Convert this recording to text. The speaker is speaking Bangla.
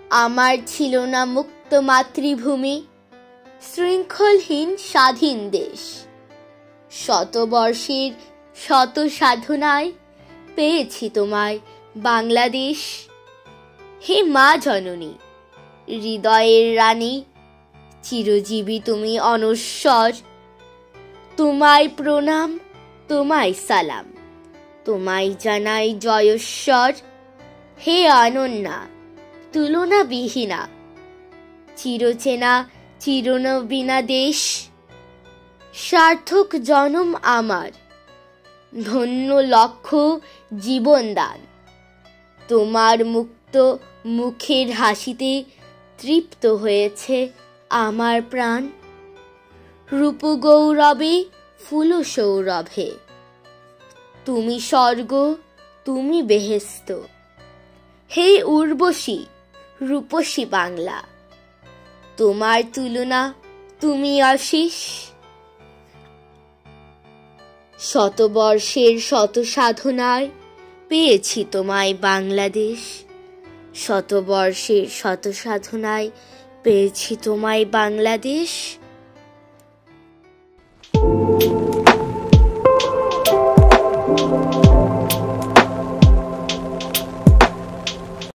আমার ছিল না মুক্ত মাতৃভূমি, শৃঙ্খলহীন স্বাধীন দেশ। শতবর্ষের শত সাধনায় পেয়েছি তোমায় বাংলাদেশ। হে মা জননী, হৃদয়ের রানী, চিরজীবী তুমি অনশ্বর। তোমায় প্রণাম, তোমায় সালাম, তোমায় জানাই জয়স্বর। হে অনন্যা, তুলনা বিহীনা, চিরচেনা চিরনবীনা দেশ। সার্থক জনম আমার, ধন্য লক্ষ্য জীবনদান। তোমার মুক্ত মুখের হাসিতে তৃপ্ত হয়েছে আমার প্রাণ। রূপগৌরবে ফুল সৌরভে তুমি স্বর্গ, তুমি বেহেশত। হে উর্বশী রূপসী বাংলা, তোমার তুলনা তুমি অশেষ। শতবর্ষের শত সাধনায় পেয়েছি তোমায় বাংলাদেশ। শতবর্ষের শত সাধনায় পেয়েছি তোমায় বাংলাদেশ।